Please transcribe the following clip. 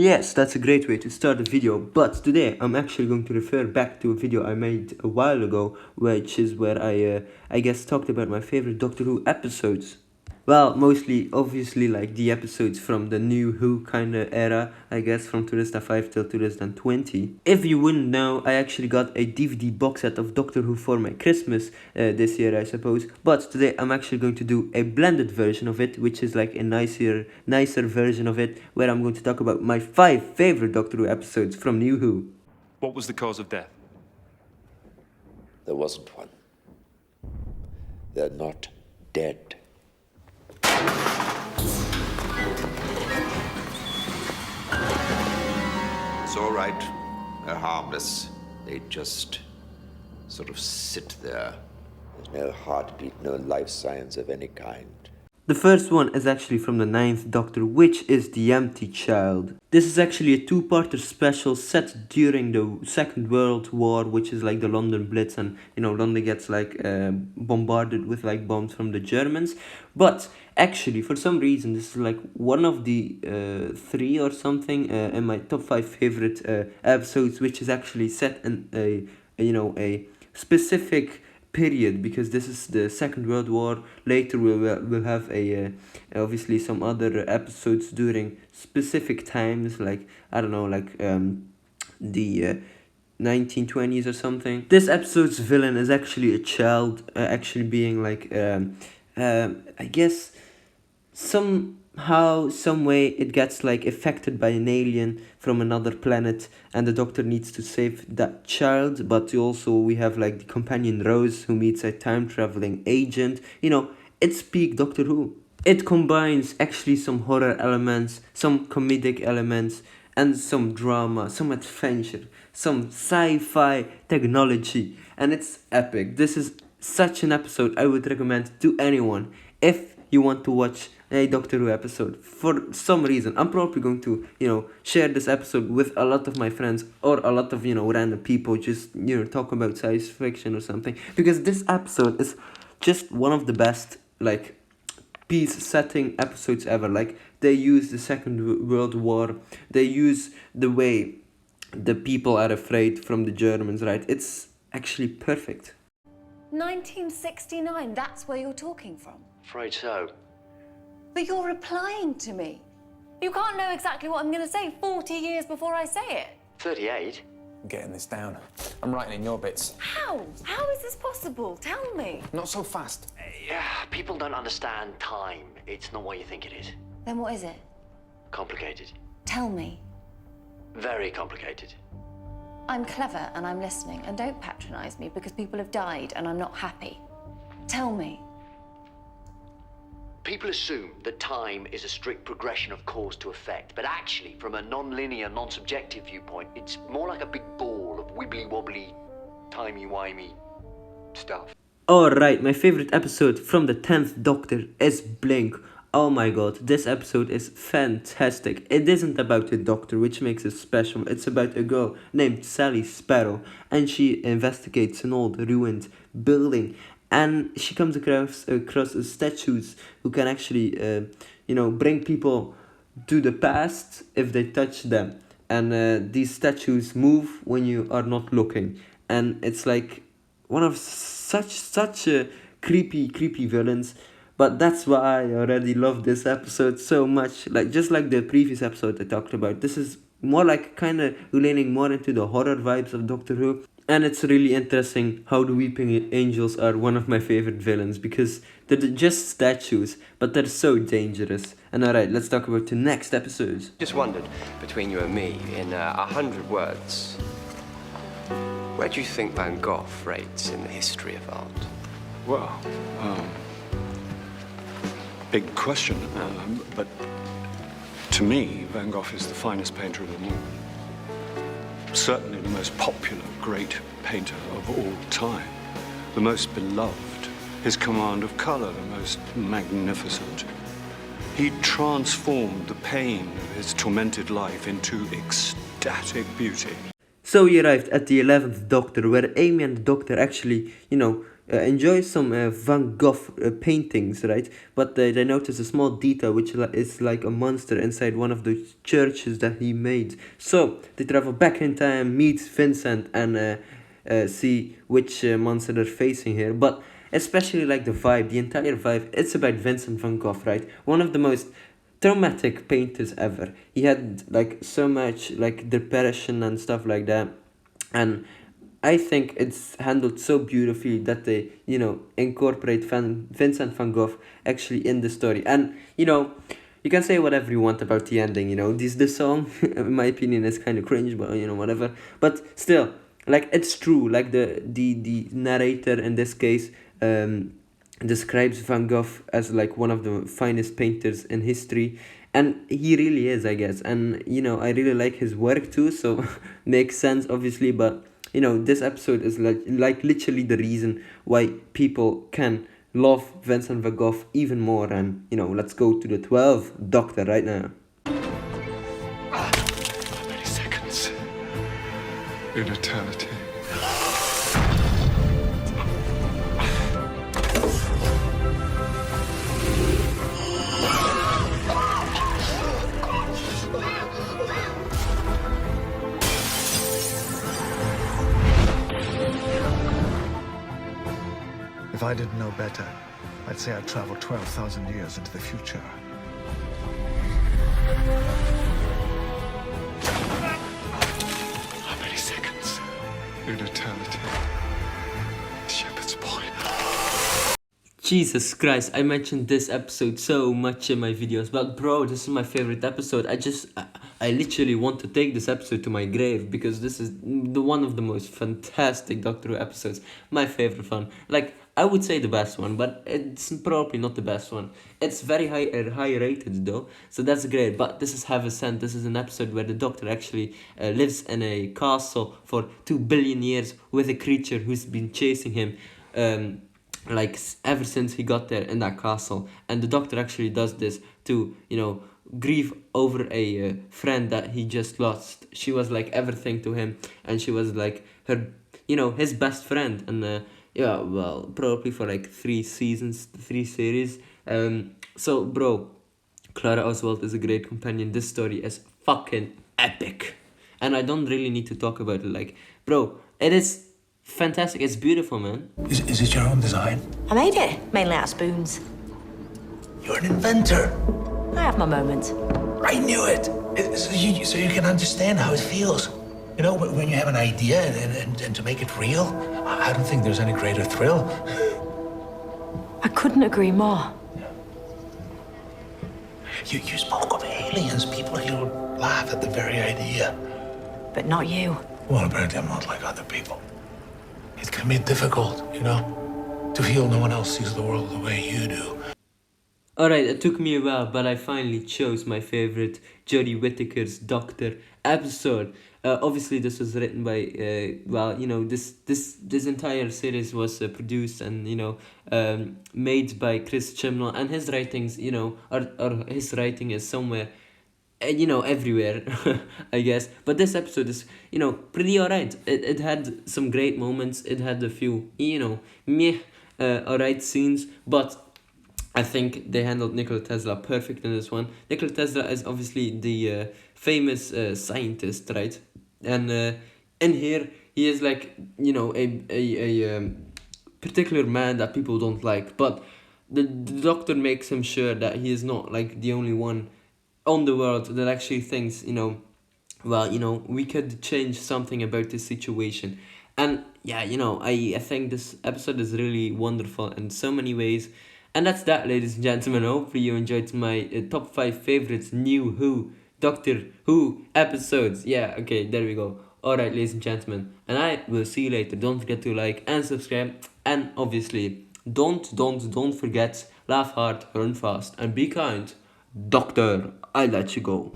Yes, that's a great way to start a video, but today I'm actually going to refer back to a video I made a while ago, which is where I guess talked about my favorite Doctor Who episodes. Well, mostly, obviously, like the episodes from the New Who kind of era, I guess, from 2005 till 2020. If you wouldn't know, I actually got a DVD box set of Doctor Who for my Christmas this year, I suppose. But today I'm actually going to do a blended version of it, which is like a nicer version of it, where I'm going to talk about my 5 favorite Doctor Who episodes from New Who. What was the cause of death? There wasn't one. They're not dead. It's all right. They're harmless. They just sort of sit there. There's no heartbeat, no life signs of any kind. The first one is actually from the 9th Doctor, which is The Empty Child. This is actually a 2-parter special set during the Second World War, which is like the London Blitz, and London gets like bombarded with like bombs from the Germans. But actually, for some reason, this is like one of the 3 or something in my top 5 favorite episodes, which is actually set in a specific period, because this is the Second World War. Later we'll have a obviously some other episodes during specific times, like I don't know, like the 1920s or something. This episode's villain is actually a child, actually being like I guess somehow, some way it gets like affected by an alien from another planet, and the Doctor needs to save that child. But also we have like the companion Rose, who meets a time traveling agent. It's peak Doctor Who. It combines actually some horror elements, some comedic elements, and some drama, some adventure, some sci-fi technology, and it's epic. This is such an episode I would recommend to anyone if you want to watch a Doctor Who episode. For some reason, I'm probably going to, share this episode with a lot of my friends, or a lot of, random people, just, talk about science fiction or something, because this episode is just one of the best, like, piece setting episodes ever. Like, they use the Second World War, they use the way the people are afraid from the Germans, right? It's actually perfect. 1969, that's where you're talking from. Afraid so. But you're replying to me. You can't know exactly what I'm going to say 40 years before I say it. 38? I'm getting this down. I'm writing in your bits. How? How is this possible? Tell me. Not so fast. Yeah, people don't understand time. It's not what you think it is. Then what is it? Complicated. Tell me. Very complicated. I'm clever and I'm listening, and don't patronize me because people have died and I'm not happy. Tell me. People assume that time is a strict progression of cause to effect, but actually, from a non-linear, non-subjective viewpoint, it's more like a big ball of wibbly-wobbly, timey-wimey stuff. Alright, my favorite episode from the 10th Doctor is Blink. Oh my god, this episode is fantastic. It isn't about a doctor, which makes it special. It's about a girl named Sally Sparrow, and she investigates an old ruined building, and she comes across statues who can actually bring people to the past if they touch them. And these statues move when you are not looking, and it's like one of such a creepy villains. But that's why I already love this episode so much. Like, just like the previous episode I talked about, this is more like kind of leaning more into the horror vibes of Doctor Who. And it's really interesting how the Weeping Angels are one of my favorite villains, because they're just statues, but they're so dangerous. And alright, let's talk about the next episode. Just wondered, between you and me, in 100 words, where do you think Van Gogh rates in the history of art? Well, big question, but to me, Van Gogh is the finest painter of them all. Certainly the most popular great painter of all time, the most beloved, his command of colour the most magnificent. He transformed the pain of his tormented life into ecstatic beauty. So we arrived at the 11th Doctor, where Amy and the Doctor actually, enjoy some Van Gogh paintings, right? But they notice a small detail which is like a monster inside one of the churches that he made. So they travel back in time, meet Vincent, and see which monster they're facing here. But especially like the vibe, the entire vibe, it's about Vincent van Gogh, right? One of the most traumatic painters ever. He had like so much like depression and stuff like that, and I think it's handled so beautifully that they, you know, incorporate Vincent van Gogh actually in the story. And, you know, you can say whatever you want about the ending, you know. The song, in my opinion, is kind of cringe, but, you know, whatever. But still, like, it's true. Like, the narrator in this case describes Van Gogh as, like, one of the finest painters in history. And he really is, I guess. And, you know, I really like his work, too, so makes sense, obviously, but... You know, this episode is like literally the reason why people can love Vincent van Gogh even more. And, you know, let's go to the 12th Doctor right now. How many seconds in eternity? If I didn't know better, I'd say I'd traveled 12,000 years into the future. How many seconds in eternity? Shepherd's Point. Jesus Christ, I mentioned this episode so much in my videos, but bro, this is my favorite episode. I literally want to take this episode to my grave, because this is one of the most fantastic Doctor Who episodes. My favorite one. Like, I would say the best one, but it's probably not the best one. It's very high rated though, so that's great. But this is Heaven Sent. This is an episode where the Doctor actually lives in a castle for 2 billion years with a creature who's been chasing him like ever since he got there in that castle. And the Doctor actually does this to, you know, grieve over a friend that he just lost. She was like everything to him, and she was like her, you know, his best friend. And yeah, well, probably for like 3 seasons, 3 series. So bro, Clara Oswald is a great companion. This story is fucking epic, and I don't really need to talk about it. Like, bro, it is fantastic. It's beautiful, man. Is it your own design? I made it, mainly out of spoons. You're an inventor. I have my moments. I knew it. So you can understand how it feels. You know, when you have an idea and to make it real, I don't think there's any greater thrill. I couldn't agree more. You spoke of aliens. People here would laugh at the very idea. But not you. Well, apparently I'm not like other people. It can be difficult, you know, to feel no one else sees the world the way you do. Alright, it took me a while, but I finally chose my favorite Jodie Whittaker's Doctor episode. Obviously, this was written by, well, you know, this entire series was produced and, you know, made by Chris Chibnall, and his writings, you know, or his writing is somewhere, you know, everywhere, I guess. But this episode is, you know, pretty alright. It had some great moments. It had a few, you know, meh, alright scenes, but I think they handled Nikola Tesla perfect in this one. Nikola Tesla is obviously the famous scientist, right? And in here, he is like, you know, a particular man that people don't like. But the Doctor makes him sure that he is not like the only one on the world that actually thinks, you know, well, you know, we could change something about this situation. And yeah, you know, I think this episode is really wonderful in so many ways. And that's that, ladies and gentlemen. Hopefully you enjoyed my top 5 favorites New Who, Doctor Who episodes. Yeah, okay, there we go. Alright, ladies and gentlemen. And I will see you later. Don't forget to like and subscribe. And obviously, don't forget, laugh hard, run fast, and be kind. Doctor, I let you go.